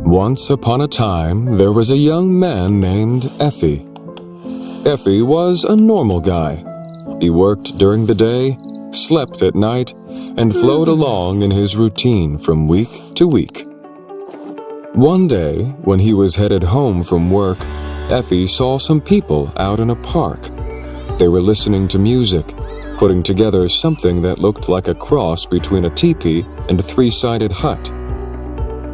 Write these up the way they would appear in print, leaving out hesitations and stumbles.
Once upon a time, there was a young man named Effie. Effie was a normal guy. He worked during the day, slept at night, and flowed along in his routine from week to week. One day, when he was headed home from work, Effie saw some people out in a park. They were listening to music, putting together something that looked like a cross between a teepee and a three-sided hut.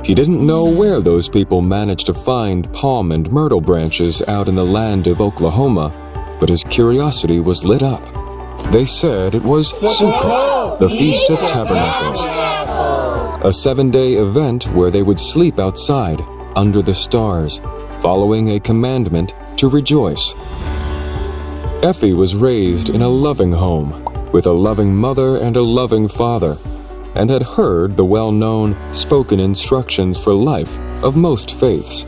He didn't know where those people managed to find palm and myrtle branches out in the land of Oklahoma, but his curiosity was lit up. They said it was Sukkot, the Feast of Tabernacles, a 7-day event where they would sleep outside, under the stars, following a commandment to rejoice. Effie was raised in a loving home, with a loving mother and a loving father, and had heard the well-known spoken instructions for life of most faiths.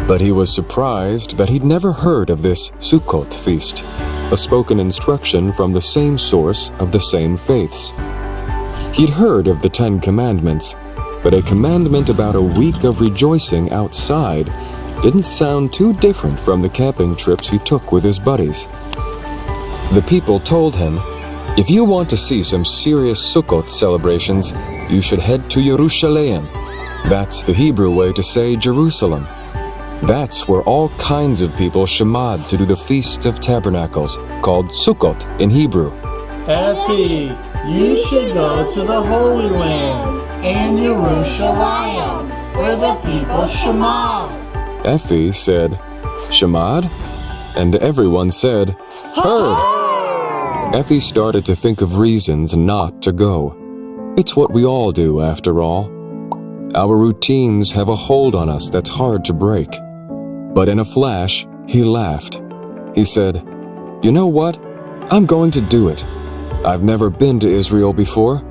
But he was surprised that he'd never heard of this Sukkot feast, a spoken instruction from the same source of the same faiths. He'd heard of the 10 Commandments, but a commandment about a week of rejoicing outside didn't sound too different from the camping trips he took with his buddies. The people told him, "If you want to see some serious Sukkot celebrations, you should head to Yerushalayim." That's the Hebrew way to say Jerusalem. That's where all kinds of people shamad to do the Feast of Tabernacles, called Sukkot in Hebrew. Effie, you should go to the Holy Land and Yerushalayim, where the people shamad. Effie said, "Shamad?" And everyone said, "Heard." Effie started to think of reasons not to go. It's what we all do, after all. Our routines have a hold on us that's hard to break. But in a flash, he laughed. He said, "You know what? I'm going to do it. I've never been to Israel before.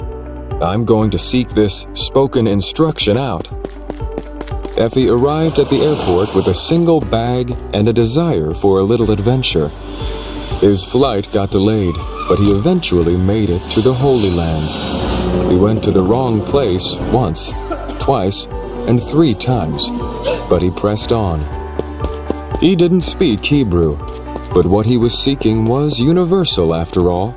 I'm going to seek this spoken instruction out." Effie arrived at the airport with a single bag and a desire for a little adventure. His flight got delayed, but he eventually made it to the Holy Land. He went to the wrong place once, twice, and 3 times, but he pressed on. He didn't speak Hebrew, but what he was seeking was universal after all.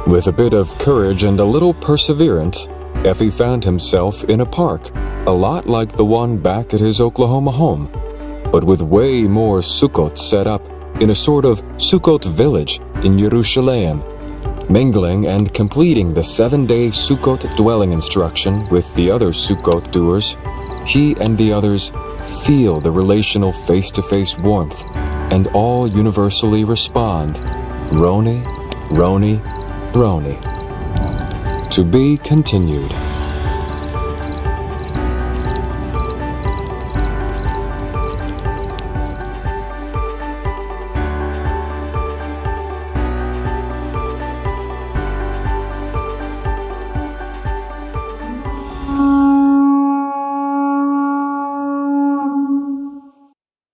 With a bit of courage and a little perseverance, Effie found himself in a park, a lot like the one back at his Oklahoma home, but with way more Sukkot set up in a sort of Sukkot village in Yerushalayim. Mingling and completing the 7-day Sukkot dwelling instruction with the other Sukkot doers, he and the others feel the relational face-to-face warmth and all universally respond, Roni, Roni, Roni. To be continued.